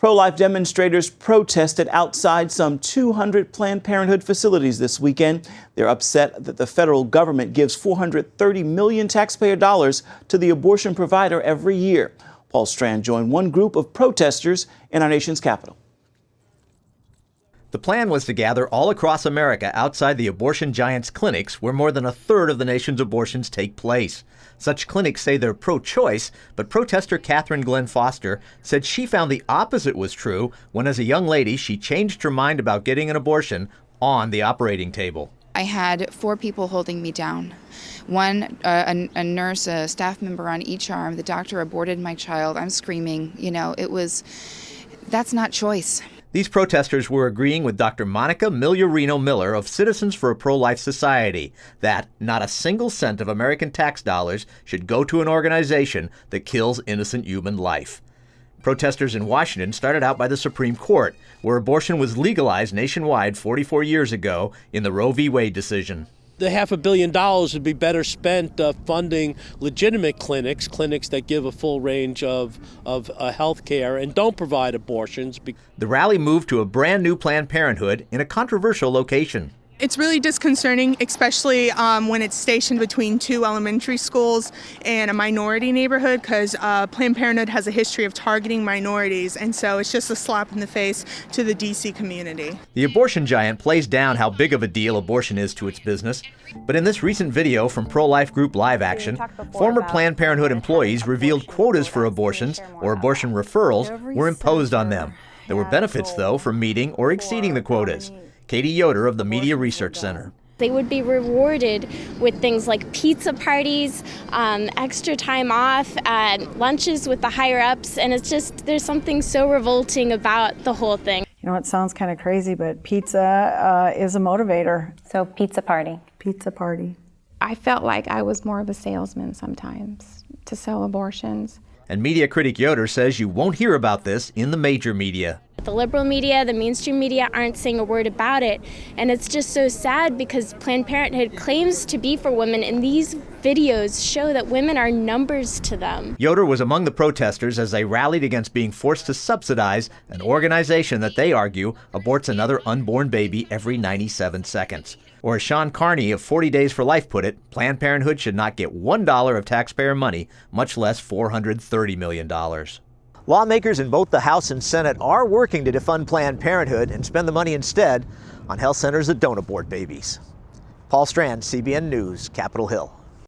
Pro-life demonstrators protested outside some 200 Planned Parenthood facilities this weekend. They're upset that the federal government gives $430 million taxpayer dollars to the abortion provider every year. Paul Strand joined one group of protesters in our nation's capital. The plan was to gather all across America outside the abortion giants' clinics where more than a third of the nation's abortions take place. Such clinics say they're pro-choice, but protester Catherine Glenn Foster said she found the opposite was true when, as a young lady, she changed her mind about getting an abortion on the operating table. I had 4 people holding me down. One, a nurse, a staff member on each arm. The doctor aborted my child. I'm screaming. That's not choice. These protesters were agreeing with Dr. Monica Migliorino-Miller of Citizens for a Pro-Life Society that not a single cent of American tax dollars should go to an organization that kills innocent human life. Protesters in Washington started out by the Supreme Court, where abortion was legalized nationwide 44 years ago in the Roe v. Wade decision. The $500 million would be better spent funding legitimate clinics that give a full range of health care and don't provide abortions. The rally moved to a brand new Planned Parenthood in a controversial location. It's really disconcerting, especially when it's stationed between 2 elementary schools and a minority neighborhood, because Planned Parenthood has a history of targeting minorities, and so it's just a slap in the face to the D.C. community. The abortion giant plays down how big of a deal abortion is to its business, but in this recent video from pro-life group Live Action, former Planned Parenthood employees revealed quotas for abortions or abortion referrals were imposed on them. There were benefits, though, for meeting or exceeding the quotas. Katie Yoder of the Media Research Center. They would be rewarded with things like pizza parties, extra time off, lunches with the higher-ups, and there's something so revolting about the whole thing. It sounds kind of crazy, but pizza is a motivator. So pizza party. Pizza party. I felt like I was more of a salesman sometimes to sell abortions. And media critic Yoder says you won't hear about this in the major media. The liberal media, the mainstream media aren't saying a word about it. And it's just so sad because Planned Parenthood claims to be for women, and these videos show that women are numbers to them. Yoder was among the protesters as they rallied against being forced to subsidize an organization that they argue aborts another unborn baby every 97 seconds. Or as Sean Carney of 40 Days for Life put it, Planned Parenthood should not get $1 of taxpayer money, much less $430 million. Lawmakers in both the House and Senate are working to defund Planned Parenthood and spend the money instead on health centers that don't abort babies. Paul Strand, CBN News, Capitol Hill.